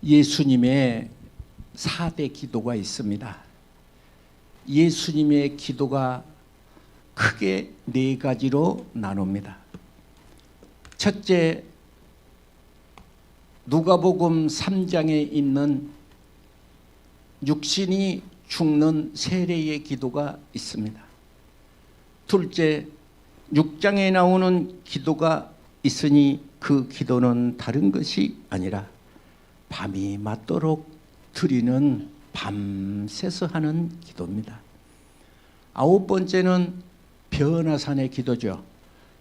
예수님의 4대 기도가 있습니다. 예수님의 기도가 크게 4가지로 나눕니다. 첫째, 누가복음 3장에 있는 육신이 죽는 세례의 기도가 있습니다. 둘째, 6장에 나오는 기도가 있으니 그 기도는 다른 것이 아니라 밤이 맞도록 드리는 밤새서 하는 기도입니다. 9번째는 변화산의 기도죠.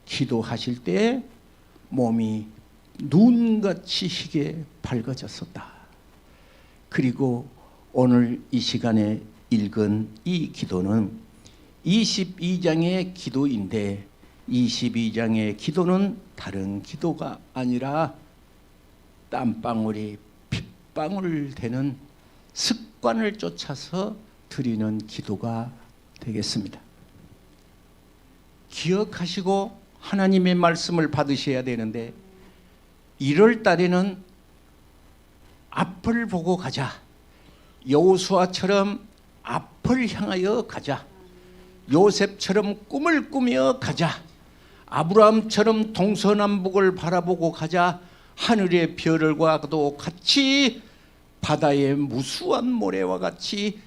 기도하실 때 몸이 눈같이 희게 밝아졌었다. 그리고 오늘 이 시간에 읽은 이 기도는 22장의 기도인데 22장의 기도는 다른 기도가 아니라 땀방울이 핏방울 되는 습관을 쫓아서 드리는 기도가 되겠습니다. 기억하시고 하나님의 말씀을 받으셔야 되는데 1월 달에는 앞을 보고 가자. 여호수아처럼 앞을 향하여 가자. 요셉처럼 꿈을 꾸며 가자. 아브라함처럼 동서남북을 바라보고 가자. 하늘의 별과도 같이 바다의 무수한 모래와 같이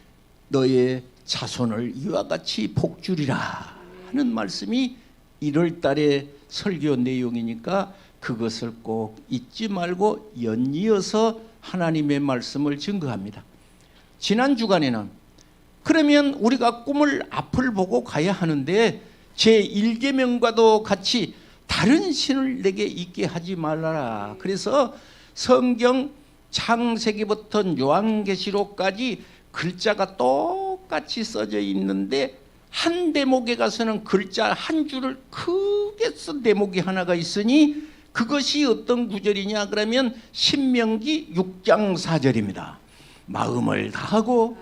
너의 자손을 이와 같이 복주리라 하는 말씀이 1월 달의 설교 내용이니까 그것을 꼭 잊지 말고 연이어서 하나님의 말씀을 증거합니다. 지난 주간에는 그러면 우리가 꿈을 앞을 보고 가야 하는데 제1계명과도 같이 다른 신을 내게 있게 하지 말라라. 그래서 성경 창세기부터 요한계시록까지 글자가 똑같이 써져 있는데 한 대목에 가서는 글자 한 줄을 크게 쓴 대목이 하나가 있으니 그것이 어떤 구절이냐 그러면 신명기 6장 4절입니다. 마음을 다하고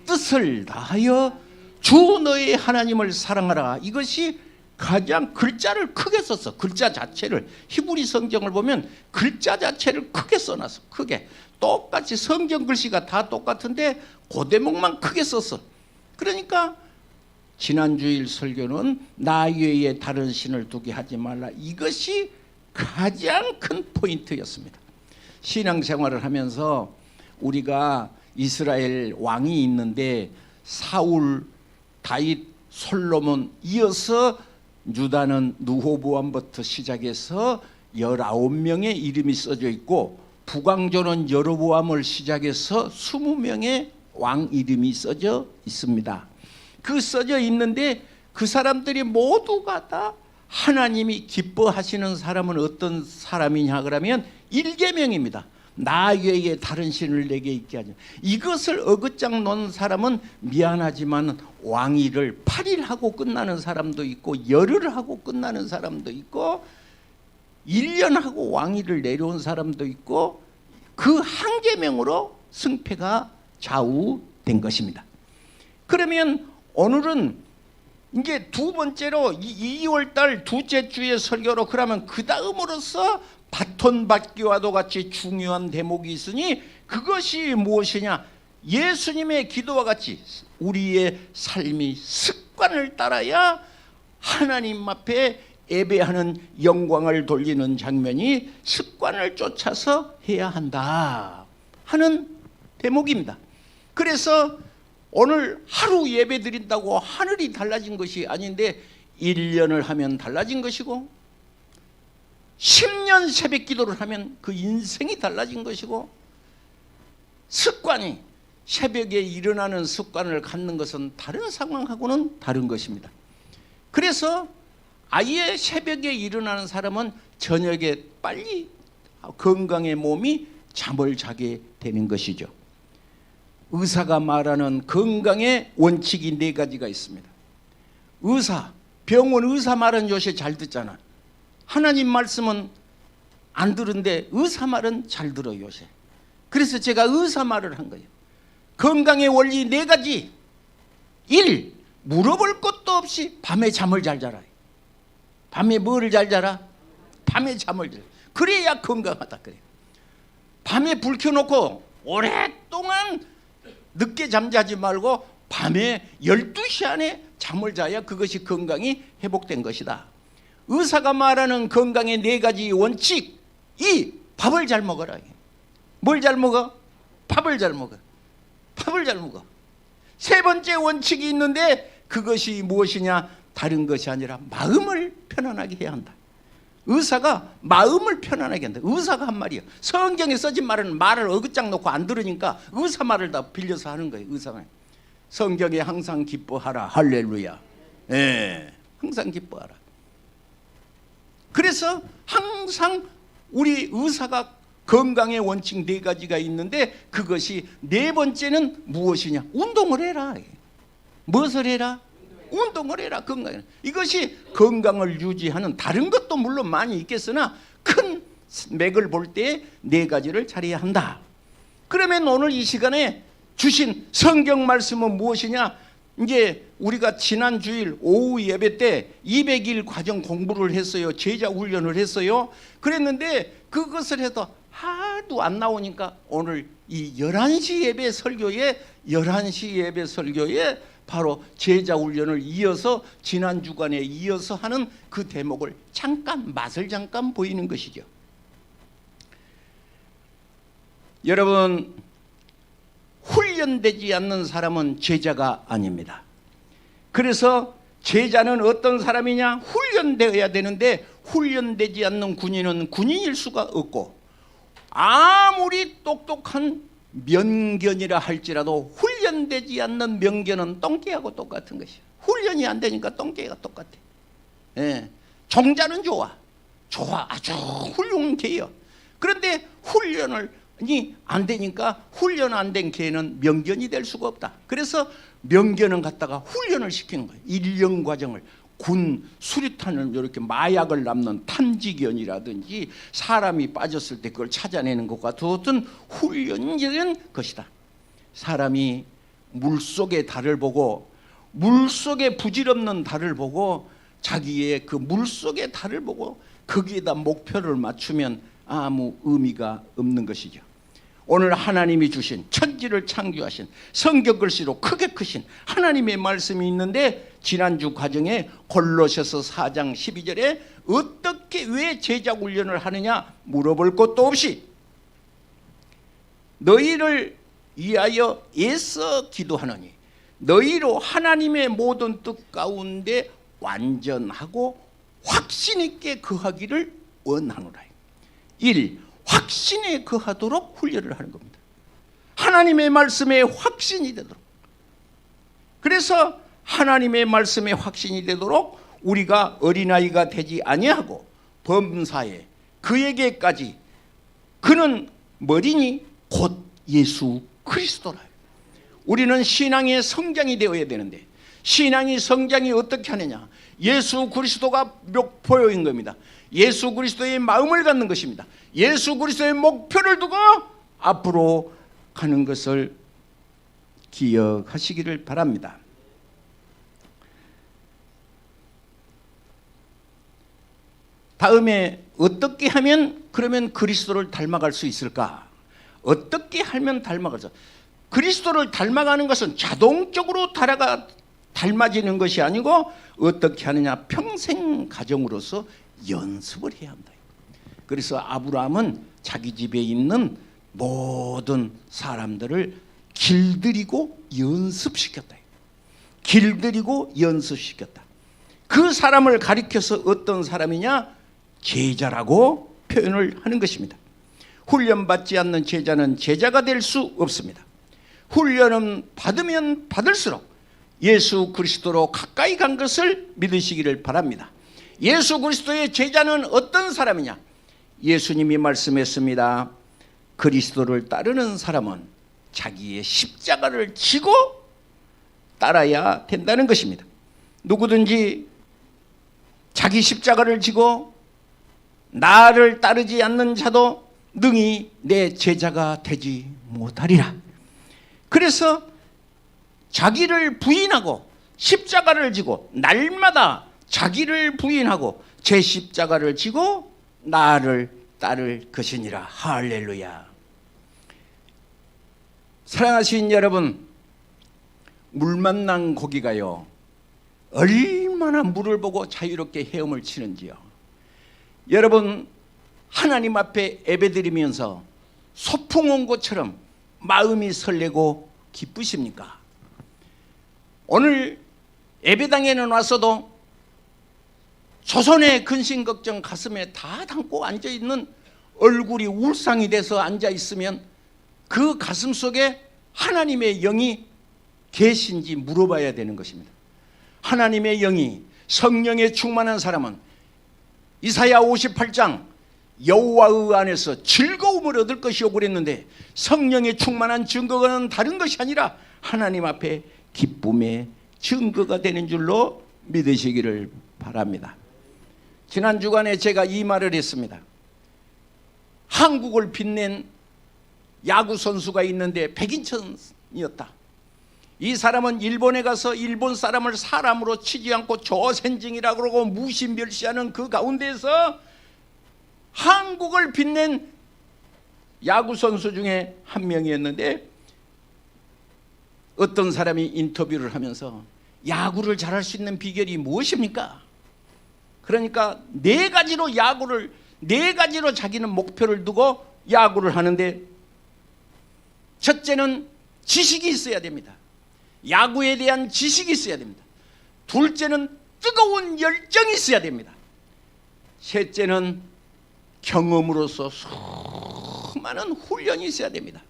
뜻을 다하여 주 너의 하나님을 사랑하라. 이것이 가장 글자를 크게 썼어. 글자 자체를 히브리 성경을 보면 글자 자체를 크게 써놨어. 크게 똑같이 성경 글씨가 다 똑같은데 그 대목만 크게 썼어. 그러니까 지난주일 설교는 나 외에 다른 신을 두게 하지 말라. 이것이 가장 큰 포인트였습니다. 신앙생활을 하면서 우리가 이스라엘 왕이 있는데 사울, 다윗, 솔로몬 이어서 유다는 르호보암부터 시작해서 19명의 이름이 써져 있고 북왕조는 여로보암을 시작해서 20명의 왕 이름이 써져 있습니다. 그 써져 있는데 그 사람들이 모두가 다 하나님이 기뻐하시는 사람은 어떤 사람이냐 그러면 1계명입니다. 나 외에 다른 신을 내게 있게 하지. 이것을 어긋장 놓은 사람은 미안하지만 왕위를 8일 하고 끝나는 사람도 있고 열흘 하고 끝나는 사람도 있고 1년 하고 왕위를 내려온 사람도 있고 그 한 계명으로 승패가 좌우된 것입니다. 그러면 오늘은 이제 두 번째로 2월달 둘째 주의 설교로 그러면 그 다음으로서 바톤 받기와도 같이 중요한 대목이 있으니 그것이 무엇이냐? 예수님의 기도와 같이 우리의 삶이 습관을 따라야 하나님 앞에 예배하는 영광을 돌리는 장면이 습관을 쫓아서 해야 한다 하는 대목입니다. 그래서 오늘 하루 예배 드린다고 하늘이 달라진 것이 아닌데 1년을 하면 달라진 것이고 10년 새벽 기도를 하면 그 인생이 달라진 것이고 습관이 새벽에 일어나는 습관을 갖는 것은 다른 상황하고는 다른 것입니다. 그래서 아예 새벽에 일어나는 사람은 저녁에 빨리 건강의 몸이 잠을 자게 되는 것이죠. 의사가 말하는 건강의 원칙이 4가지가 있습니다. 병원 의사 말은 요새 잘 듣잖아. 하나님 말씀은 안 들은데 의사 말은 잘 들어요 요새. 그래서 제가 의사 말을 한 거예요. 건강의 원리 4가지. 1. 물어볼 것도 없이 밤에 잠을 잘 자라. 밤에 뭐를 잘 자라? 밤에 잠을 잘. 그래야 건강하다 그래요. 밤에 불 켜놓고 오랫동안 늦게 잠자지 말고 밤에 12시 안에 잠을 자야 그것이 건강이 회복된 것이다. 의사가 말하는 건강의 4가지 원칙, 밥을 잘 먹어라. 뭘 잘 먹어? 밥을 잘 먹어. 밥을 잘 먹어. 3번째 원칙이 있는데 그것이 무엇이냐? 다른 것이 아니라 마음을 편안하게 해야 한다. 의사가 마음을 편안하게 한다. 의사가 한 말이야. 성경에 써진 말은 말을 어긋장 놓고 안 들으니까 의사 말을 다 빌려서 하는 거예요. 의사만. 성경에 항상 기뻐하라. 할렐루야. 예, 항상 기뻐하라. 그래서 항상 우리 의사가 건강의 원칙 4가지가 있는데 그것이 4번째는 무엇이냐? 운동을 해라. 무엇을 해라? 운동을 해라. 건강에. 이것이 건강을 유지하는, 다른 것도 물론 많이 있겠으나 큰 맥을 볼 때 4가지를 잘해야 한다. 그러면 오늘 이 시간에 주신 성경 말씀은 무엇이냐? 이제 우리가 지난 주일 오후 예배 때 200일 과정 공부를 했어요. 제자 훈련을 했어요. 그랬는데 그것을 해도 하도 안 나오니까 오늘 이 11시 예배 설교에 바로 제자 훈련을 이어서 지난 주간에 이어서 하는 그 대목을 맛을 잠깐 보이는 것이죠. 여러분, 훈련되지 않는 사람은 제자가 아닙니다. 그래서 제자는 어떤 사람이냐? 훈련되어야 되는데 훈련되지 않는 군인은 군인일 수가 없고, 아무리 똑똑한 명견이라 할지라도 훈련되지 않는 명견은 똥개하고 똑같은 것이야. 훈련이 안 되니까 똥개가 똑같아. 예. 종자는 좋아. 아주 훌륭한 개요. 그런데 훈련이 안 되니까 훈련 안 된 개는 명견이 될 수가 없다. 그래서 명견은 갖다가 훈련을 시키는 거예요. 1년 과정을. 군 수류탄을 이렇게 마약을 남는 탐지견이라든지 사람이 빠졌을 때 그걸 찾아내는 것과 같은 훈련적인 것이다. 사람이 물속의 달을 보고, 물속의 부질없는 달을 보고, 자기의 그 물속의 달을 보고 거기에다 목표를 맞추면 아무 의미가 없는 것이죠. 오늘 하나님이 주신, 천지를 창조하신, 성경 글씨로 크게 크신 하나님의 말씀이 있는데, 지난주 과정에 골로새서 4장 12절에 어떻게 왜 제자 훈련을 하느냐 물어볼 것도 없이 너희를 위하여 애써 기도하노니 너희로 하나님의 모든 뜻 가운데 완전하고 확신 있게 거하기를 원하노라. 1. 확신에 거하도록 훈련을 하는 겁니다. 하나님의 말씀에 확신이 되도록. 그래서 하나님의 말씀에 확신이 되도록 우리가 어린아이가 되지 아니하고 범사에 그에게까지, 그는 뭐리니? 곧 예수 그리스도라. 우리는 신앙의 성장이 되어야 되는데, 신앙이 성장이 어떻게 하느냐? 예수 그리스도가 목표인 겁니다. 예수 그리스도의 마음을 갖는 것입니다. 예수 그리스도의 목표를 두고 앞으로 가는 것을 기억하시기를 바랍니다. 다음에 어떻게 하면 그러면 그리스도를 닮아갈 수 있을까? 어떻게 하면 닮아갈 수 있을까? 그리스도를 닮아가는 것은 자동적으로 닮아지는 것이 아니고 어떻게 하느냐? 평생 가정으로서 연습을 해야 한다. 그래서 아브라함은 자기 집에 있는 모든 사람들을 길들이고 연습시켰다. 길들이고 연습시켰다. 그 사람을 가리켜서 어떤 사람이냐? 제자라고 표현을 하는 것입니다. 훈련받지 않는 제자는 제자가 될 수 없습니다. 훈련은 받으면 받을수록 예수 그리스도로 가까이 간 것을 믿으시기를 바랍니다. 예수 그리스도의 제자는 어떤 사람이냐? 예수님이 말씀했습니다. 그리스도를 따르는 사람은 자기의 십자가를 지고 따라야 된다는 것입니다. 누구든지 자기 십자가를 지고 나를 따르지 않는 자도 능히 내 제자가 되지 못하리라. 그래서 자기를 부인하고 십자가를 지고 날마다 자기를 부인하고 제 십자가를 지고 나를 따를 것이니라. 할렐루야. 사랑하신 여러분, 물 만난 고기가요 얼마나 물을 보고 자유롭게 헤엄을 치는지요. 여러분, 하나님 앞에 예배드리면서 소풍 온 것처럼 마음이 설레고 기쁘십니까? 오늘 예배당에는 와서도 조선의 근심 걱정 가슴에 다 담고 앉아있는 얼굴이 울상이 돼서 앉아있으면 그 가슴 속에 하나님의 영이 계신지 물어봐야 되는 것입니다. 하나님의 영이 성령에 충만한 사람은 이사야 58장 여호와의 안에서 즐거움을 얻을 것이오 그랬는데, 성령에 충만한 증거는 다른 것이 아니라 하나님 앞에 기쁨의 증거가 되는 줄로 믿으시기를 바랍니다. 지난 주간에 제가 이 말을 했습니다. 한국을 빛낸 야구 선수가 있는데 백인천이었다. 이 사람은 일본에 가서 일본 사람을 사람으로 치지 않고 조센징이라고 그러고 무시멸시하는 그 가운데에서 한국을 빛낸 야구 선수 중에 한 명이었는데, 어떤 사람이 인터뷰를 하면서 야구를 잘할 수 있는 비결이 무엇입니까? 그러니까 네 가지로 자기는 목표를 두고 야구를 하는데, 첫째는 지식이 있어야 됩니다. 야구에 대한 지식이 있어야 됩니다. 둘째는 뜨거운 열정이 있어야 됩니다. 셋째는 경험으로서 수많은 훈련이 있어야 됩니다.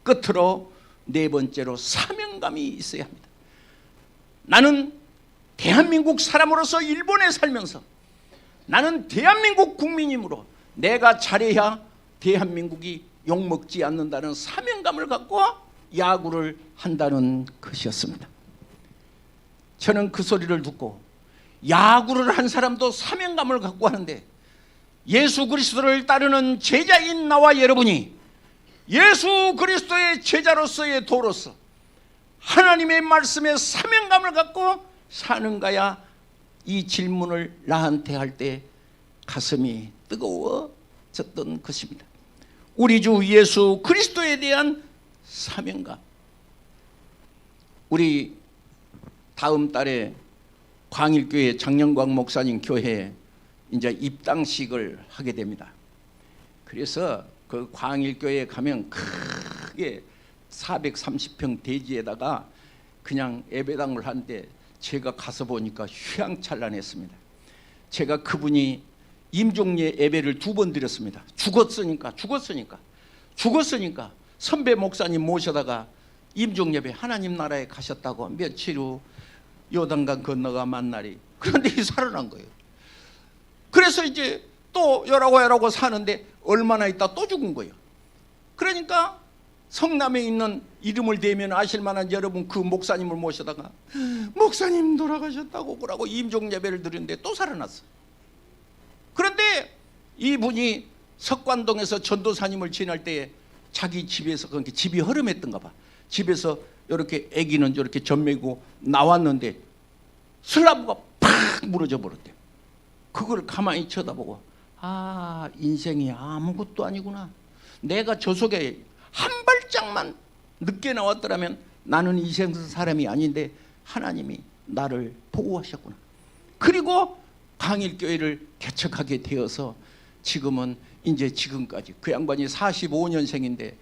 끝으로 네 번째로 사명감이 있어야 합니다. 나는 대한민국 사람으로서 일본에 살면서 나는 대한민국 국민이므로 내가 잘해야 대한민국이 욕먹지 않는다는 사명감을 갖고 야구를 한다는 것이었습니다. 저는 그 소리를 듣고 야구를 한 사람도 사명감을 갖고 하는데, 예수 그리스도를 따르는 제자인 나와 여러분이 예수 그리스도의 제자로서의 도로서 하나님의 말씀에 사명감을 갖고 사는가야, 이 질문을 나한테 할 때 가슴이 뜨거워졌던 것입니다. 우리 주 예수 그리스도에 대한 사명감. 우리 다음 달에 광일교회 장영광 목사님 교회에 이제 입당식을 하게 됩니다. 그래서 그 광일교회에 가면 크게 430평 대지에다가 그냥 예배당을 하는데, 제가 가서 보니까 휘황찬란했습니다. 제가 그분이 임종례 예배를 2번 드렸습니다. 죽었으니까 선배 목사님 모셔다가 임종예배 하나님 나라에 가셨다고 며칠 후 요단강 건너가 만나리. 그런데 살아난 거예요. 그래서 이제 또 열하고 사는데 얼마나 있다 또 죽은 거예요. 그러니까 성남에 있는 이름을 대면 아실 만한 여러분, 그 목사님을 모셔다가 목사님 돌아가셨다고 그러고 임종예배를 드렸는데 또 살아났어. 그런데 이분이 석관동에서 전도사님을 지날 때에 자기 집에서, 그러니까 집이 허름했던가 봐. 집에서 이렇게 아기는 이렇게 젖매고 나왔는데 슬라브가 팍 무너져 버렸대요. 그걸 가만히 쳐다보고, 아, 인생이 아무것도 아니구나. 내가 저 속에 한 발짝만 늦게 나왔더라면 나는 이 세상 사람이 아닌데 하나님이 나를 보호하셨구나. 그리고 광일교회를 개척하게 되어서 지금은 이제 지금까지, 그 양반이 45년생인데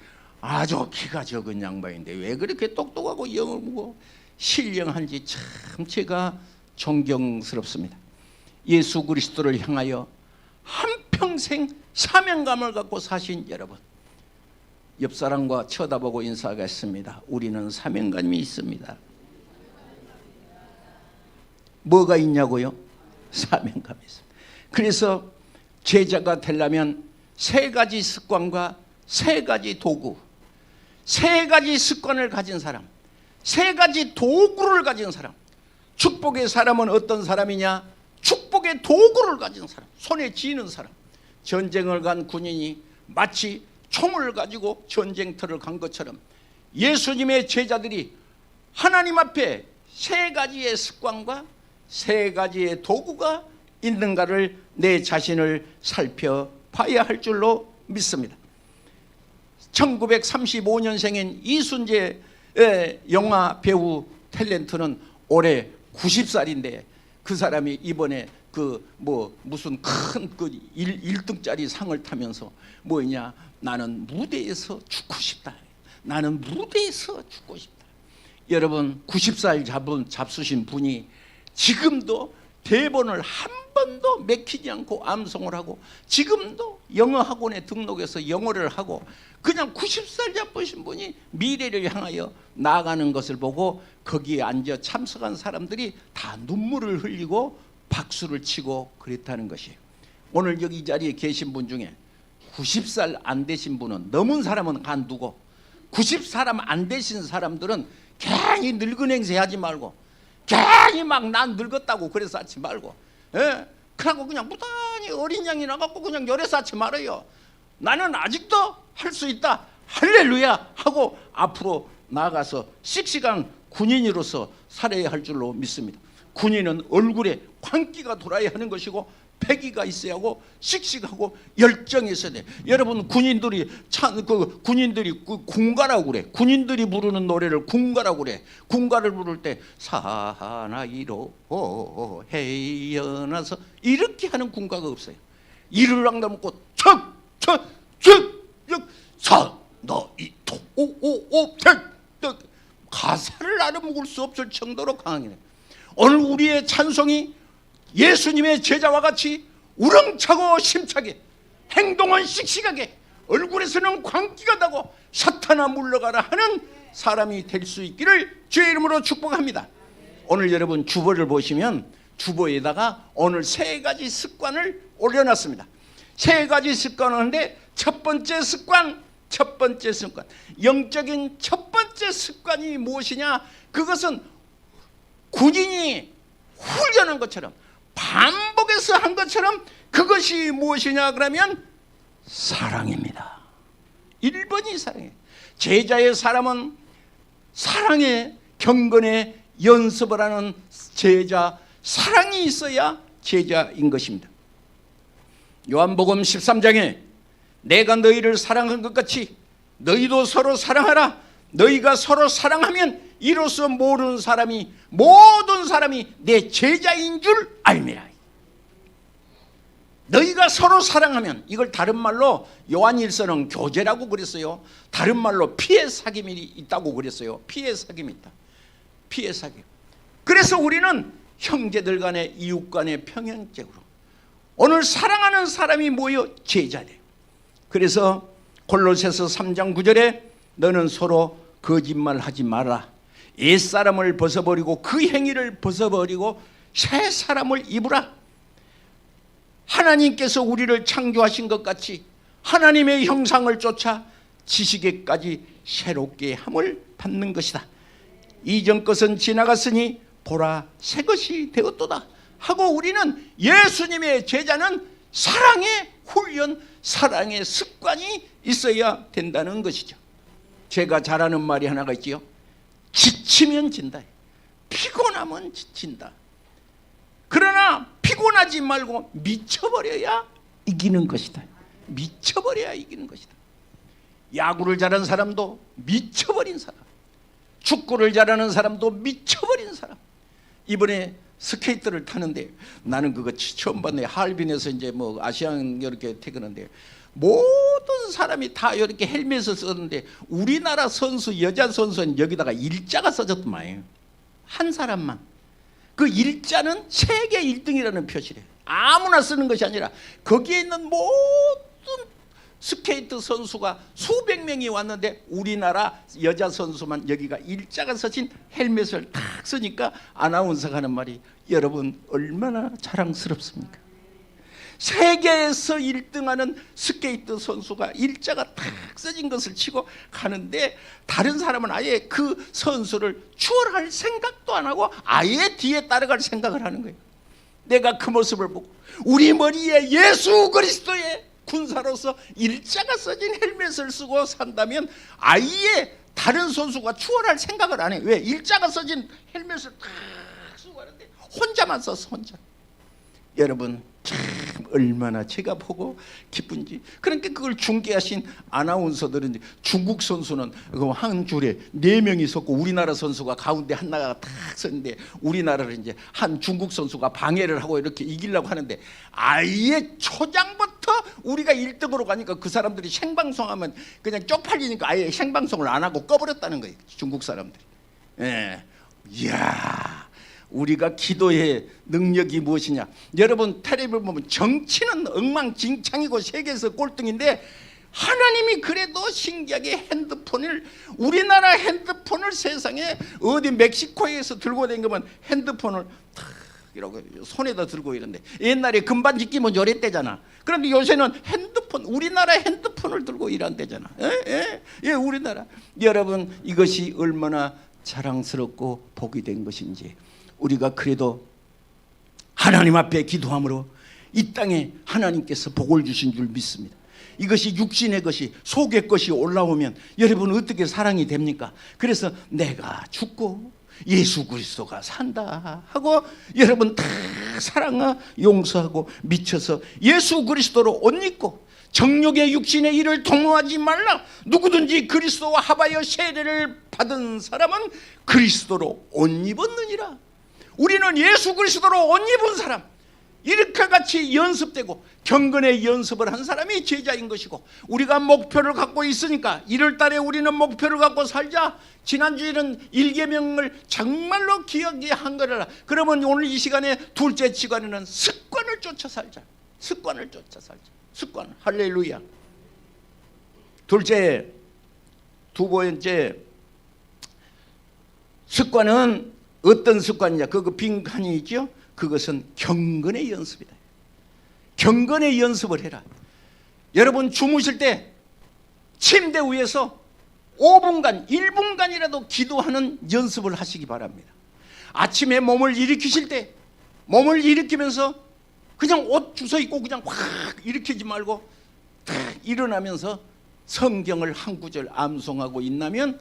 아주 키가 적은 양반인데 왜 그렇게 똑똑하고 영을 무고 신령한지 참 제가 존경스럽습니다. 예수 그리스도를 향하여 한평생 사명감을 갖고 사신 여러분, 옆사람과 쳐다보고 인사하겠습니다. 우리는 사명감이 있습니다. 뭐가 있냐고요? 사명감이 있습니다. 그래서 제자가 되려면 3가지 습관과 3가지 도구, 3가지 습관을 가진 사람, 3가지 도구를 가진 사람. 축복의 사람은 어떤 사람이냐? 축복의 도구를 가진 사람, 손에 쥐는 사람. 전쟁을 간 군인이 마치 총을 가지고 전쟁터를 간 것처럼 예수님의 제자들이 하나님 앞에 3가지의 습관과 3가지의 도구가 있는가를 내 자신을 살펴봐야 할 줄로 믿습니다. 1935년생인 이순재 영화 배우 탤런트는 올해 90살인데 그 사람이 이번에 무슨 큰 1등짜리 상을 타면서 뭐냐, 나는 무대에서 죽고 싶다. 나는 무대에서 죽고 싶다. 여러분, 90살 잡수신 분이 지금도 대본을 한 번도 맥히지 않고 암송을 하고, 지금도 영어 학원에 등록해서 영어를 하고, 그냥 90살 잡으신 분이 미래를 향하여 나아가는 것을 보고 거기에 앉아 참석한 사람들이 다 눈물을 흘리고 박수를 치고 그랬다는 것이에요. 오늘 여기 이 자리에 계신 분 중에 90살 안 되신 분은, 넘은 사람은 간두고 90살 안 되신 사람들은 괜히 늙은 행세하지 말고, 괜히 막 난 늙었다고 그래서 하지 말고, 그러고 그냥 무단히 어린 양이 나갖고 그냥 열애서 하지 말아요. 나는 아직도 할 수 있다, 할렐루야 하고 앞으로 나아가서 씩씩한 군인으로서 살아야 할 줄로 믿습니다. 군인은 얼굴에 광기가 돌아야 하는 것이고, 패기가 있어야 하고, 씩씩하고 열정이 있어야 돼. 여러분, 군인들이 군가라고 그래. 군인들이 부르는 노래를 군가라고 그래. 군가를 부를 때 사나이로 헤어나서 이렇게 하는 군가가 없어요. 이를 랑담고 사나이토 오오오 가사를 알아먹을 수 없을 정도로 강하게. 오늘 우리의 찬송이 예수님의 제자와 같이 우렁차고 심차게, 행동은 씩씩하게, 얼굴에서는 광기가 나고 사탄아 물러가라 하는 사람이 될 수 있기를 주의 이름으로 축복합니다. 오늘 여러분 주보를 보시면 주보에다가 오늘 3가지 습관을 올려놨습니다. 3가지 습관을 하는데 첫 번째 습관, 영적인 첫 번째 습관이 무엇이냐? 그것은 군인이 훈련한 것처럼, 반복해서 한 것처럼, 그것이 무엇이냐 그러면 사랑입니다. 1번이 사랑이에요. 제자의 사람은 사랑에, 경건에 연습을 하는 제자, 사랑이 있어야 제자인 것입니다. 요한복음 13장에 내가 너희를 사랑한 것 같이 너희도 서로 사랑하라. 너희가 서로 사랑하면 이로써 모든 사람이 내 제자인 줄 알미라. 너희가 서로 사랑하면, 이걸 다른 말로 요한일서는 교제라고 그랬어요. 다른 말로 피해 사귐이 있다고 그랬어요. 피해 사귐이 있다. 피해 사귐. 그래서 우리는 형제들 간에, 이웃 간에 평행적으로 오늘 사랑하는 사람이 뭐예요? 제자돼요. 그래서 골로새서 3장 9절에 너는 서로 거짓말하지 마라. 옛사람을 벗어버리고 그 행위를 벗어버리고 새 사람을 입으라. 하나님께서 우리를 창조하신 것 같이 하나님의 형상을 쫓아 지식에까지 새롭게 함을 받는 것이다. 이전 것은 지나갔으니 보라 새 것이 되었도다 하고, 우리는 예수님의 제자는 사랑의 훈련, 사랑의 습관이 있어야 된다는 것이죠. 제가 잘하는 말이 하나가 있지요. 지치면 진다. 피곤하면 지친다. 그러나 피곤하지 말고 미쳐버려야 이기는 것이다. 미쳐버려야 이기는 것이다. 야구를 잘하는 사람도 미쳐버린 사람, 축구를 잘하는 사람도 미쳐버린 사람. 이번에 스케이트를 타는데 나는 그거 처음 봤네. 하얼빈에서 이제 아시안 이렇게 태그는데 모든 사람이 다 이렇게 헬멧을 썼는데 우리나라 선수, 여자 선수는 여기다가 일자가 써졌더만. 한 사람만. 그 일자는 세계 1등이라는 표시래. 아무나 쓰는 것이 아니라 거기에 있는 모든 스케이트 선수가 수백 명이 왔는데 우리나라 여자 선수만 여기가 일자가 써진 헬멧을 탁 쓰니까 아나운서가 하는 말이, 여러분 얼마나 자랑스럽습니까? 세계에서 1등하는 스케이트 선수가 일자가 탁 써진 것을 치고 가는데 다른 사람은 아예 그 선수를 추월할 생각도 안 하고 아예 뒤에 따라갈 생각을 하는 거예요. 내가 그 모습을 보고 우리 머리에 예수 그리스도의 군사로서 일자가 써진 헬멧을 쓰고 산다면 아예 다른 선수가 추월할 생각을 안 해. 왜? 일자가 써진 헬멧을 탁 쓰고 하는데 혼자만 썼어. 혼자. 여러분, 참 얼마나 제가 보고 기쁜지. 그러니까 그걸 중계하신 아나운서들은 중국 선수는 한 줄에 4명이 섰고 우리나라 선수가 가운데 하나가 딱 섰는데 우리나라를 이제 한 중국 선수가 방해를 하고 이렇게 이기려고 하는데 아예 초장부터 우리가 1등으로 가니까 그 사람들이 생방송하면 그냥 쪽팔리니까 아예 생방송을 안 하고 꺼버렸다는 거예요. 중국 사람들이. 예. 이야, 우리가 기도의 능력이 무엇이냐. 여러분 텔레비전 보면 정치는 엉망진창이고 세계에서 꼴등인데 하나님이 그래도 신기하게 핸드폰을, 우리나라 핸드폰을 세상에 어디 멕시코에서 들고 다니면 핸드폰을 탁 이러고 손에다 들고 이런데, 옛날에 금반지 끼면 요랬대잖아. 그런데 요새는 핸드폰, 우리나라 핸드폰을 들고 일한대잖아. 예, 우리나라. 여러분 이것이 얼마나 자랑스럽고 복이 된 것인지, 우리가 그래도 하나님 앞에 기도함으로 이 땅에 하나님께서 복을 주신 줄 믿습니다. 이것이 육신의 것이, 속의 것이 올라오면 여러분 어떻게 사랑이 됩니까? 그래서 내가 죽고 예수 그리스도가 산다 하고 여러분 다 사랑하 용서하고 미쳐서 예수 그리스도로 옷 입고 정욕의 육신의 일을 동로하지 말라. 누구든지 그리스도와 합하여 세례를 받은 사람은 그리스도로 옷 입었느니라. 우리는 예수 그리스도로 옷 입은 사람, 이렇게 같이 연습되고 경건의 연습을 한 사람이 제자인 것이고, 우리가 목표를 갖고 있으니까 1월 달에 우리는 목표를 갖고 살자. 지난주에는 1계명을 정말로 기억이 한 거라. 그러면 오늘 이 시간에 둘째 시간에는 습관을 쫓아 살자. 습관을 쫓아 살자. 습관. 할렐루야. 둘째, 두 번째 습관은 어떤 습관이냐? 그 빈칸이 있죠? 그것은 경건의 연습이다. 경건의 연습을 해라. 여러분 주무실 때 침대 위에서 5분간 1분간이라도 기도하는 연습을 하시기 바랍니다. 아침에 몸을 일으키실 때 몸을 일으키면서 그냥 옷 주워 입고 그냥 확 일으키지 말고 딱 일어나면서 성경을 한 구절 암송하고 있나면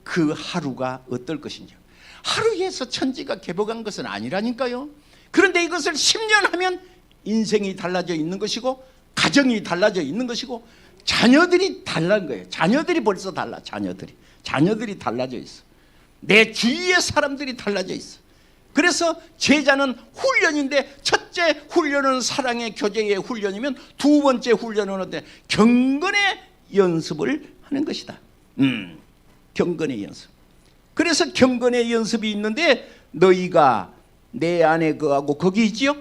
그 하루가 어떨 것인지. 하루에서 천지가 개복한 것은 아니라니까요. 그런데 이것을 10년 하면 인생이 달라져 있는 것이고, 가정이 달라져 있는 것이고, 자녀들이 달라진 거예요. 자녀들이 벌써 달라. 자녀들이 달라져 있어. 내 주위의 사람들이 달라져 있어. 그래서 제자는 훈련인데, 첫째 훈련은 사랑의 교제의 훈련이면 두 번째 훈련은 어때? 경건의 연습을 하는 것이다. 경건의 연습. 그래서 경건의 연습이 있는데, 너희가 내 안에 거하고, 거기 있지요?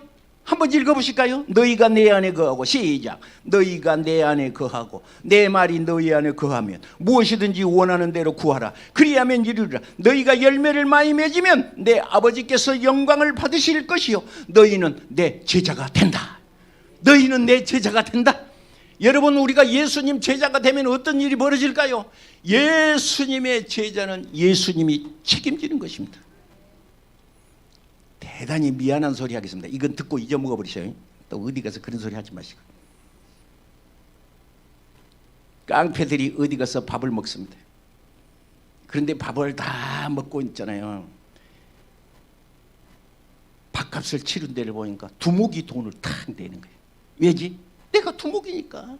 한번 읽어보실까요? 너희가 내 안에 거하고, 시작. 너희가 내 안에 거하고 내 말이 너희 안에 거하면 무엇이든지 원하는 대로 구하라. 그리하면 이루리라. 너희가 열매를 많이 맺으면 내 아버지께서 영광을 받으실 것이요 너희는 내 제자가 된다. 너희는 내 제자가 된다. 여러분, 우리가 예수님 제자가 되면 어떤 일이 벌어질까요? 예수님의 제자는 예수님이 책임지는 것입니다. 대단히 미안한 소리 하겠습니다. 이건 듣고 잊어먹어 버리세요. 또 어디 가서 그런 소리 하지 마시고. 깡패들이 어디 가서 밥을 먹습니다. 그런데 밥을 다 먹고 있잖아요. 밥값을 치른 데를 보니까 두목이 돈을 탁 내는 거예요. 왜지? 내가 두목이니까.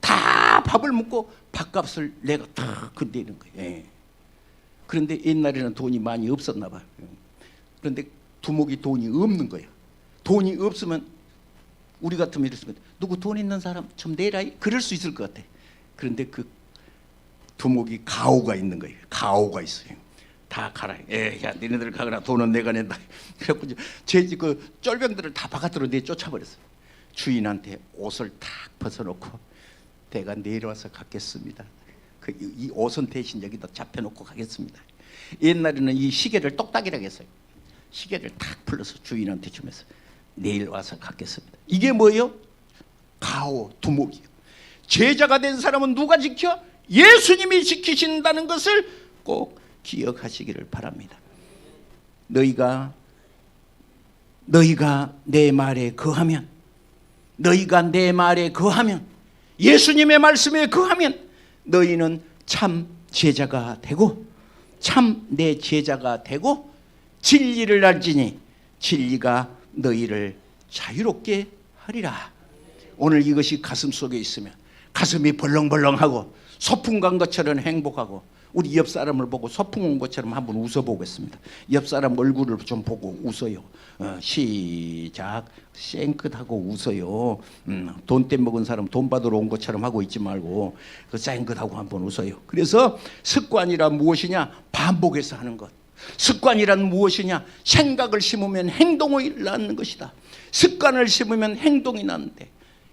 다 밥을 먹고 밥값을 내가 탁 내는 거예요. 예. 그런데 옛날에는 돈이 많이 없었나 봐요. 그런데 두목이 돈이 없는 거야. 돈이 없으면 우리 같으면 이랬으면 누구 돈 있는 사람 좀 내라, 그럴 수 있을 것 같아. 그런데 그 두목이 가오가 있는 거예요. 가오가 있어요. 다 가라. 야, 너네들 가거라. 돈은 내가 낸다. 그래갖고 제 그 쫄병들을 다 바깥으로 내쫓아버렸어요. 주인한테 옷을 탁 벗어놓고 내가 내려와서 갖겠습니다. 이 옷은 대신 여기다 잡혀놓고 가겠습니다. 옛날에는 이 시계를 똑딱이라고 했어요. 시계를 탁 풀러서 주인한테 주면서 내일 와서 갖겠습니다. 이게 뭐예요? 가오, 두목이요. 제자가 된 사람은 누가 지켜? 예수님이 지키신다는 것을 꼭 기억하시기를 바랍니다. 너희가 내 말에 거하면, 너희가 내 말에 거하면, 예수님의 말씀에 거하면 너희는 참 제자가 되고, 참 내 제자가 되고, 진리를 알지니 진리가 너희를 자유롭게 하리라. 오늘 이것이 가슴 속에 있으면 가슴이 벌렁벌렁하고 소풍 간 것처럼 행복하고, 우리 옆 사람을 보고 소풍 온 것처럼 한번 웃어보겠습니다. 옆 사람 얼굴을 좀 보고 웃어요. 시작. 쌩긋하고 웃어요. 돈 떼먹은 사람 돈 받으러 온 것처럼 하고 있지 말고 그 쌩긋하고 한번 웃어요. 그래서 습관이란 무엇이냐? 반복해서 하는 것. 습관이란 무엇이냐? 생각을 심으면 행동을 낳는 것이다. 습관을 심으면 행동이 나는데,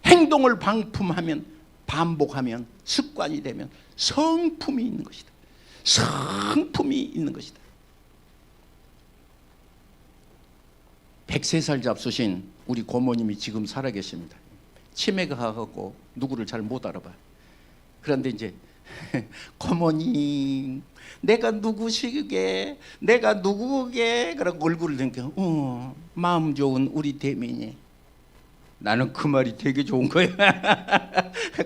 행동을 반품하면, 반복하면, 습관이 되면 성품이 있는 것이다. 성품이 있는 것이다. 103살 잡수신 우리 고모님이 지금 살아계십니다. 치매가 가갖고 누구를 잘 못 알아봐요. 그런데 이제 고모님, 내가 누구시게, 내가 누구게, 그러고 얼굴을 내니까 마음 좋은 우리 대민이. 나는 그 말이 되게 좋은 거야.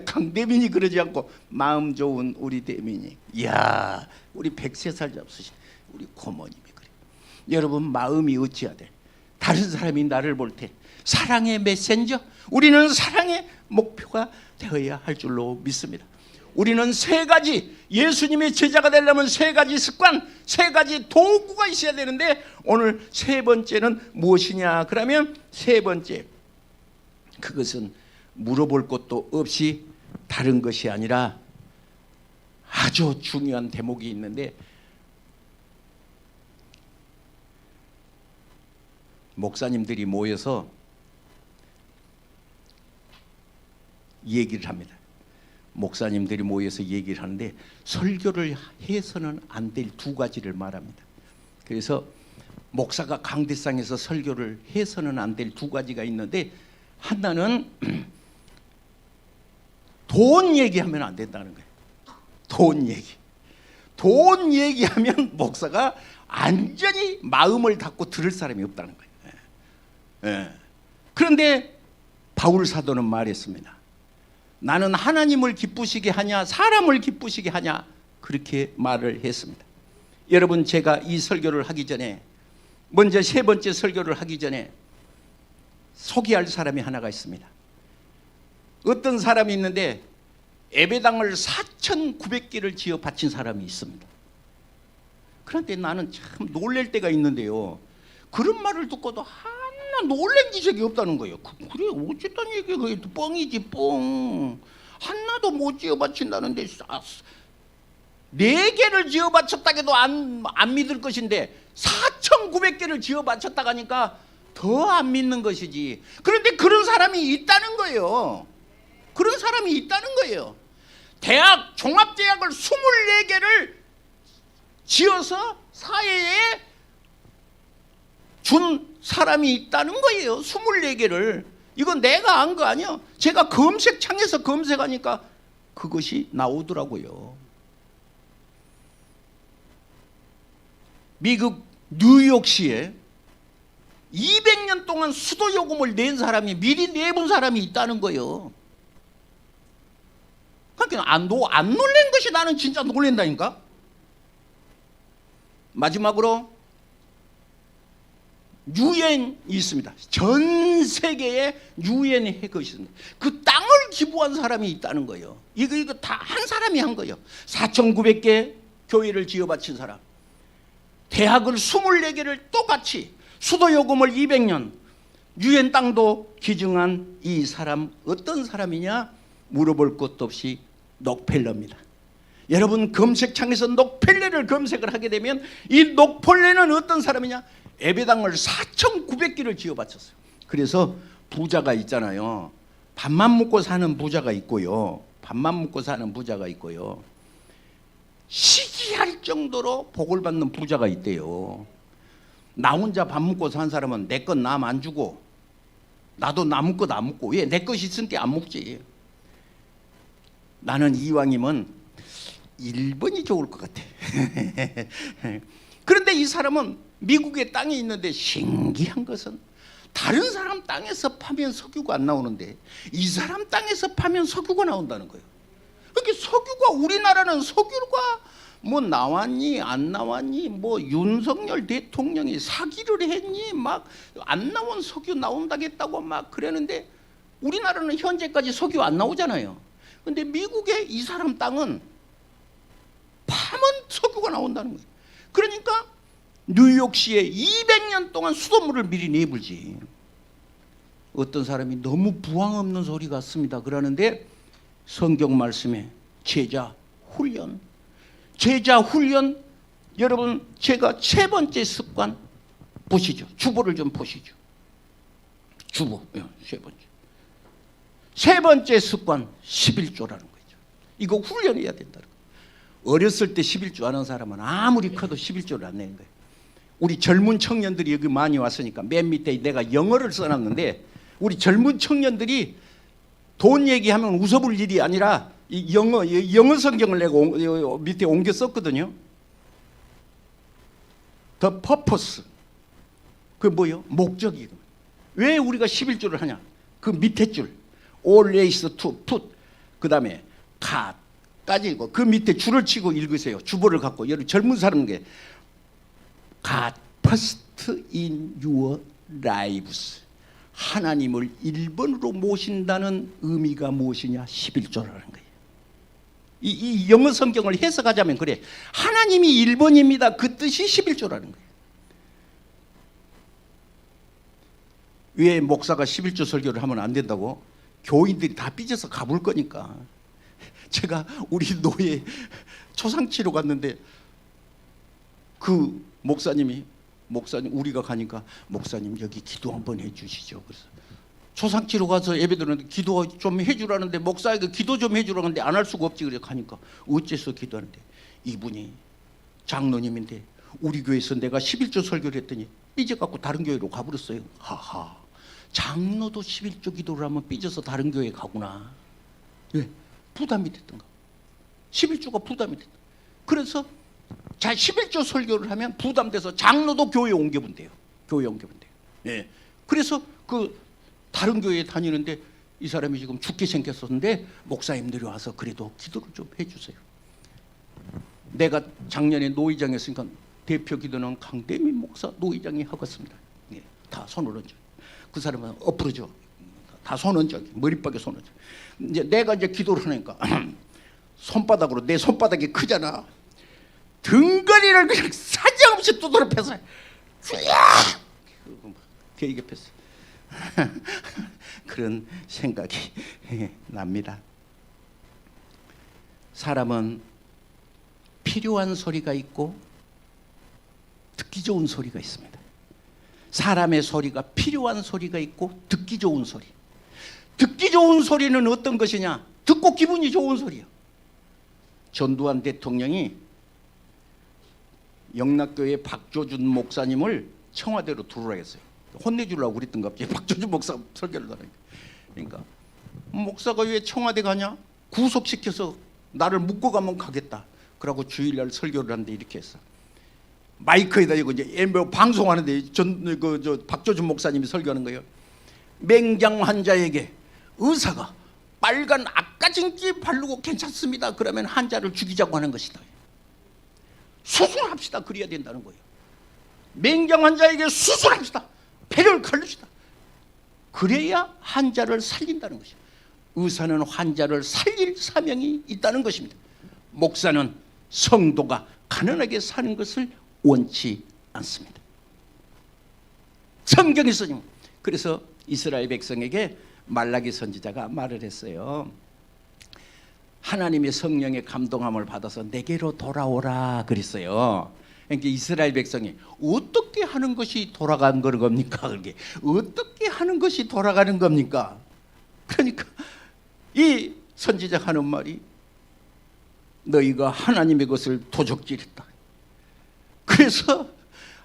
강대민이 그러지 않고 마음 좋은 우리 대민이. 이야, 우리 103살 잡수신 우리 고모님이 그래. 여러분, 마음이 어찌하되 다른 사람이 나를 볼 때 사랑의 메신저, 우리는 사랑의 목표가 되어야 할 줄로 믿습니다. 우리는 세 가지, 예수님의 제자가 되려면 세 가지 습관, 세 가지 도구가 있어야 되는데, 오늘 세 번째는 무엇이냐? 그러면 세 번째, 그것은 물어볼 것도 없이 다른 것이 아니라 아주 중요한 대목이 있는데, 목사님들이 모여서 얘기를 합니다. 목사님들이 모여서 얘기를 하는데 설교를 해서는 안 될 두 가지를 말합니다. 그래서 목사가 강대상에서 설교를 해서는 안 될 두 가지가 있는데, 하나는 돈 얘기하면 안 된다는 거예요. 돈 얘기. 돈 얘기하면 목사가 완전히 마음을 닫고 들을 사람이 없다는 거예요. 예. 그런데 바울 사도는 말했습니다. 나는 하나님을 기쁘시게 하냐 사람을 기쁘시게 하냐, 그렇게 말을 했습니다. 여러분, 제가 이 설교를 하기 전에, 먼저 세 번째 설교를 하기 전에 소개할 사람이 하나가 있습니다. 어떤 사람이 있는데 예배당을 4,900개를 지어 바친 사람이 있습니다. 그런데 나는 참 놀랄 때가 있는데요, 그런 말을 듣고도 하나 놀란 기색이 없다는 거예요. 그래, 어쨌든 이게 그게 뻥이지 뻥. 하나도 못 지어 바친다는데 4개를 지어 바쳤다고도 안 믿을 것인데 4,900개를 지어 바쳤다고 하니까 더 안 믿는 것이지. 그런데 그런 사람이 있다는 거예요. 그런 사람이 있다는 거예요. 대학, 종합대학을 24개를 지어서 사회에 준 사람이 있다는 거예요. 24개를. 이건 내가 안 거 아니야. 제가 검색창에서 검색하니까 그것이 나오더라고요. 미국 뉴욕시에 200년 동안 수도요금을 낸 사람이, 미리 내본 사람이 있다는 거예요. 그러니까 안 놀란 것이 나는 진짜 놀란다니까. 마지막으로 유엔이 있습니다. 전 세계에 유엔 핵이 있습니다. 그 땅을 기부한 사람이 있다는 거예요. 이거 다 한 사람이 한 거예요. 4,900개 교회를 지어 바친 사람, 대학을 24개를 똑같이, 수도요금을 200년, 유엔 땅도 기증한 이 사람, 어떤 사람이냐? 물어볼 것도 없이 록펠러입니다. 여러분, 검색창에서 록펠러를 검색을 하게 되면 이 록펠러는 어떤 사람이냐? 예배당을 4,900개를 지어 바쳤어요. 그래서 부자가 있잖아요. 밥만 먹고 사는 부자가 있고요, 밥만 먹고 사는 부자가 있고요, 시기할 정도로 복을 받는 부자가 있대요. 나 혼자 밥 먹고 사는 사람은 내 것 남 안 주고, 나도 남 것 안 먹고, 왜? 내 것이 있으니까 안 먹지. 나는 이왕이면 1번이 좋을 것 같아. 그런데 이 사람은 미국의 땅에 있는데, 신기한 것은 다른 사람 땅에서 파면 석유가 안 나오는데 이 사람 땅에서 파면 석유가 나온다는 거예요. 그러니까 석유가, 우리나라는 석유가 뭐 나왔니 안 나왔니, 뭐 윤석열 대통령이 사기를 했니, 막 안 나온 석유 나온다겠다고 막 그러는데 우리나라는 현재까지 석유 안 나오잖아요. 근데 미국의 이 사람 땅은 파면 석유가 나온다는 거예요. 그러니까 뉴욕시에 200년 동안 수돗물을 미리 내불지. 어떤 사람이 너무 부황 없는 소리 같습니다 그러는데 성경 말씀에 제자 훈련, 여러분 제가 세 번째 습관 보시죠. 주보를 좀 보시죠. 주보 세 번째 습관 11조라는 거죠. 이거 훈련해야 된다는 거예요. 어렸을 때 11조 아는 사람은 아무리 커도 11조를 안 내는 거예요. 우리 젊은 청년들이 여기 많이 왔으니까 맨 밑에 내가 영어를 써놨는데 우리 젊은 청년들이 돈 얘기하면 웃어볼 일이 아니라 이 영어 성경을 내가 밑에 옮겨 썼거든요. The purpose. 그 뭐요? 목적이. 왜 우리가 11조를 하냐? 그 밑에 줄 always to put 그 다음에 God까지 읽고 그 밑에 줄을 치고 읽으세요. 주보를 갖고 여러분 젊은 사람에게 God first in your lives. 하나님을 1번으로 모신다는 의미가 무엇이냐? 11조라는 거예요. 이 영어 성경을 해석하자면 그래. 하나님이 1번입니다. 그 뜻이 11조라는 거예요. 왜 목사가 11조 설교를 하면 안 된다고? 교인들이 다 삐져서 가볼 거니까. 제가 우리 노예 초상치료 갔는데 그 목사님 우리가 가니까 목사님 여기 기도 한번 해주시죠. 그래서 초상치료 가서 예배드리는데 기도 좀 해주라는데 목사에게 기도 좀 해주라는데 안 할 수가 없지. 그래 가니까 어째서 기도하는데 이분이 장로님인데 우리 교회에서 내가 11조 설교를 했더니 삐져갖고 다른 교회로 가버렸어요. 하하, 장로도 11조 기도를 하면 삐져서 다른 교회 가구나. 왜? 부담이 됐던가. 11조가 부담이 됐다. 그래서 자 11조 설교를 하면 부담돼서 장로도 교회에 옮겨본대요. 교회에 옮겨본대요. 예. 그래서 그 다른 교회에 다니는데 이 사람이 지금 죽게 생겼었는데 목사님들이 와서 그래도 기도를 좀 해주세요. 내가 작년에 노회장이었으니까 대표 기도는 강대민 목사 노회장이 하겠습니다. 예. 다 손을 얹어. 그 사람은 엎으러져. 다 손 얹어. 머리박에 손 얹어. 이제 내가 이제 기도를 하니까 손바닥으로 내 손바닥이 크잖아. 등거리를 그냥 사정없이 두드려 패서 개이게 폈어. 그런 생각이 납니다. 사람은 필요한 소리가 있고 듣기 좋은 소리가 있습니다. 사람의 소리가 필요한 소리가 있고 듣기 좋은 소리. 듣기 좋은 소리는 어떤 것이냐? 듣고 기분이 좋은 소리야. 전두환 대통령이 영락교회 박조준 목사님을 청와대로 들어오라 했어요. 혼내주려고 그랬던가 보지. 박조준 목사 설교를 하니까. 그러니까 목사가 왜 청와대 가냐? 구속시켜서 나를 묶고 가면 가겠다. 그러고 주일날 설교를 하는데 이렇게 했어. 마이크에다 이거 이제 방송하는데 박조준 목사님이 설교하는 거예요. 맹장 환자에게 의사가 빨간 악가진기 바르고 괜찮습니다. 그러면 환자를 죽이자고 하는 것이다. 수술합시다. 그래야 된다는 거예요. 맹장 환자에게 수술합시다. 폐를 갈릅시다. 그래야 환자를 살린다는 것이죠. 의사는 환자를 살릴 사명이 있다는 것입니다. 목사는 성도가 가난하게 사는 것을 원치 않습니다. 성경에서는 그래서 이스라엘 백성에게 말라기 선지자가 말을 했어요. 하나님의 성령의 감동함을 받아서 내게로 돌아오라 그랬어요. 그러니까 이스라엘 백성이 어떻게 하는 것이 돌아가는 겁니까? 그게 어떻게 하는 것이 돌아가는 겁니까? 그러니까 이 선지자가 하는 말이 너희가 하나님의 것을 도적질했다. 그래서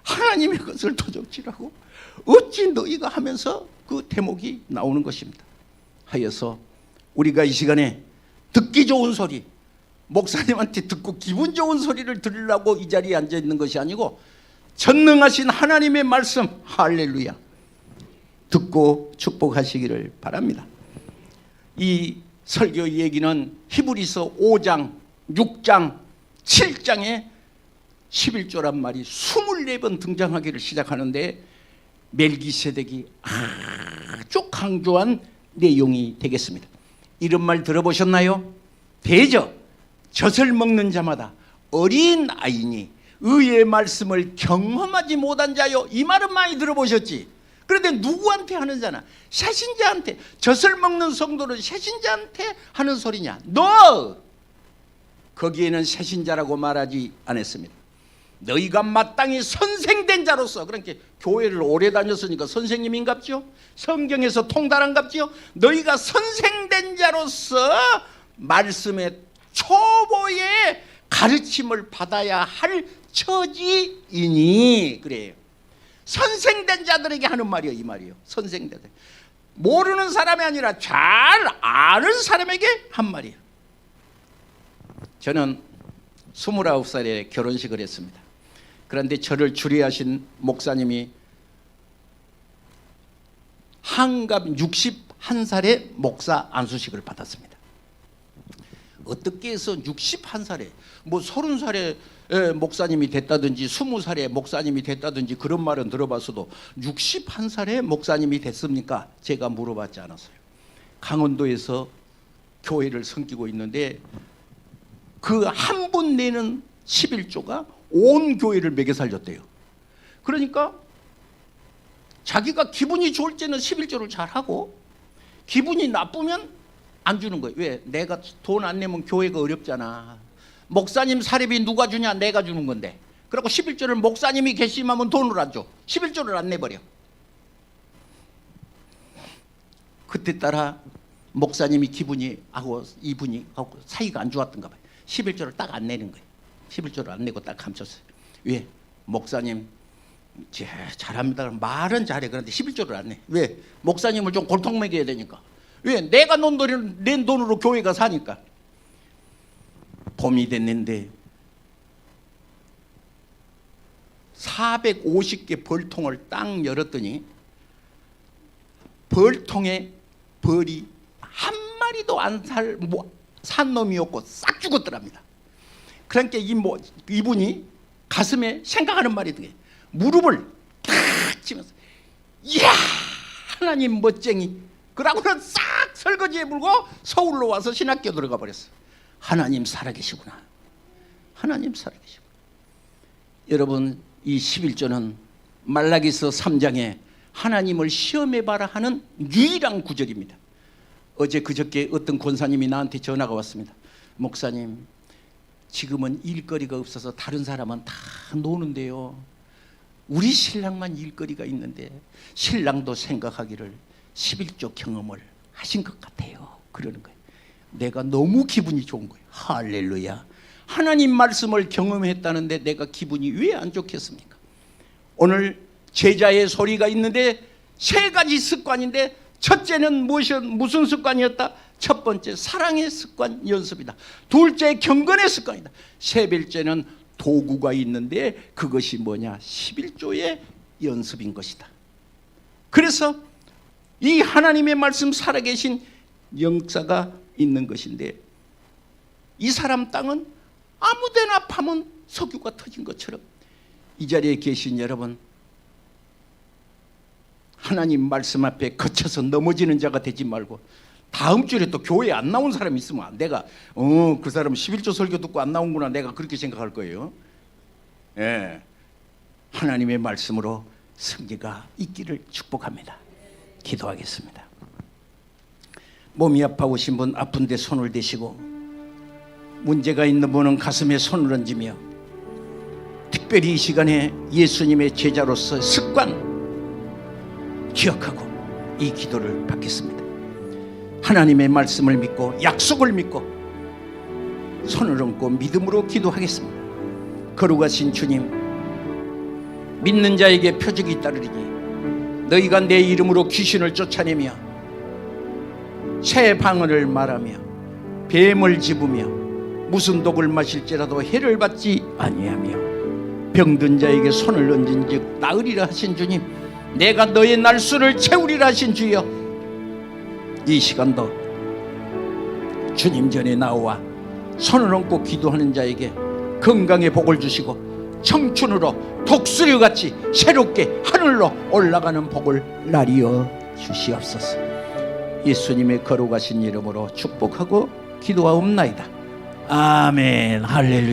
하나님의 것을 도적질하고 어찌 너희가 하면서 그 대목이 나오는 것입니다. 하여서 우리가 이 시간에 듣기 좋은 소리, 목사님한테 듣고 기분 좋은 소리를 들으려고 이 자리에 앉아 있는 것이 아니고 전능하신 하나님의 말씀, 할렐루야, 듣고 축복하시기를 바랍니다. 이 설교 얘기는 히브리서 5장, 6장, 7장에 11조란 말이 24번 등장하기를 시작하는데 멜기세덱이 아주 강조한 내용이 되겠습니다. 이런 말 들어보셨나요? 대저 젖을 먹는 자마다 어린 아이니 의의 말씀을 경험하지 못한 자요. 이 말은 많이 들어보셨지. 그런데 누구한테 하는 자나? 새신자한테. 젖을 먹는 성도는 새신자한테 하는 소리냐? 너 거기에는 새신자라고 말하지 않았습니다. 너희가 마땅히 선생된 자로서, 그러니까 교회를 오래 다녔으니까 선생님인갑죠? 성경에서 통달한갑죠? 너희가 선생된 자로서 말씀의 초보의 가르침을 받아야 할 처지이니, 그래요. 선생된 자들에게 하는 말이에요. 이 말이에요. 선생된 자. 모르는 사람이 아니라 잘 아는 사람에게 한 말이에요. 저는 29살에 결혼식을 했습니다. 그런데 저를 주례하신 목사님이 한갑 61살에 목사 안수식을 받았습니다. 어떻게 해서 61살에 뭐 30살에 목사님이 됐다든지 20살에 목사님이 됐다든지 그런 말은 들어봤어도 61살에 목사님이 됐습니까? 제가 물어봤지 않았어요. 강원도에서 교회를 섬기고 있는데 그 한 분 내는 11조가 온 교회를 먹여 살렸대요. 그러니까 자기가 기분이 좋을 때는 11조를 잘하고 기분이 나쁘면 안 주는 거예요. 왜? 내가 돈 안 내면 교회가 어렵잖아. 목사님 사례비 누가 주냐? 내가 주는 건데. 그리고 11조를 목사님이 괘씸하면 돈을 안 줘. 11조를 안 내버려. 그때 따라 목사님이 기분이 하고 이분이 하고 사이가 안 좋았던가 봐요. 11조를 딱 안 내는 거예요. 11조를 안 내고 딱 감췄어요. 왜? 목사님 잘합니다. 말은 잘해. 그런데 11조를 안 내. 왜? 목사님을 좀 골통 먹여야 되니까. 왜? 내가 낸 돈으로 교회가 사니까. 봄이 됐는데 450개 벌통을 딱 열었더니 벌통에 벌이 한 마리도 안 산 놈이었고 싹 죽었더랍니다. 그러니까 이분이 가슴에 생각하는 말이 되게 무릎을 탁 치면서 이야 하나님 멋쟁이 그러고는 싹 설거지에 물고 서울로 와서 신학교 들어가 버렸어. 하나님 살아계시구나. 하나님 살아계시구나. 여러분 이 11조는 말라기서 3장에 하나님을 시험해봐라 하는 유일한 구절입니다. 어제 그저께 어떤 권사님이 나한테 전화가 왔습니다. 목사님 지금은 일거리가 없어서 다른 사람은 다 노는데요. 우리 신랑만 일거리가 있는데 신랑도 생각하기를 11조 경험을 하신 것 같아요. 그러는 거예요. 내가 너무 기분이 좋은 거예요. 할렐루야. 하나님 말씀을 경험했다는데 내가 기분이 왜 안 좋겠습니까? 오늘 제자의 소리가 있는데 세 가지 습관인데 첫째는 무슨 습관이었다? 첫 번째 사랑의 습관 연습이다. 둘째 경건의 습관이다. 세 번째는 도구가 있는데 그것이 뭐냐? 11조의 연습인 것이다. 그래서 이 하나님의 말씀 살아계신 역사가 있는 것인데 이 사람 땅은 아무데나 파면 석유가 터진 것처럼 이 자리에 계신 여러분 하나님 말씀 앞에 거쳐서 넘어지는 자가 되지 말고 다음 주에 또 교회에 안 나온 사람이 있으면 내가 그 사람 11조 설교 듣고 안 나온구나 내가 그렇게 생각할 거예요. 예, 하나님의 말씀으로 승리가 있기를 축복합니다. 기도하겠습니다. 몸이 아파오신 분 아픈데 손을 대시고 문제가 있는 분은 가슴에 손을 얹으며 특별히 이 시간에 예수님의 제자로서 습관 기억하고 이 기도를 받겠습니다. 하나님의 말씀을 믿고 약속을 믿고 손을 얹고 믿음으로 기도하겠습니다. 거룩하신 주님, 믿는 자에게 표적이 따르리니 너희가 내 이름으로 귀신을 쫓아내며 새 방언을 말하며 뱀을 집으며 무슨 독을 마실지라도 해를 받지 아니하며 병든 자에게 손을 얹은즉 나으리라 하신 주님, 내가 너의 날수를 채우리라 하신 주여, 이 시간도 주님 전에 나와 손을 얹고 기도하는 자에게 건강의 복을 주시고 청춘으로 독수리같이 새롭게 하늘로 올라가는 복을 나리어 주시옵소서. 예수님의 거룩하신 이름으로 축복하고 기도하옵나이다. 아멘. 할렐루야.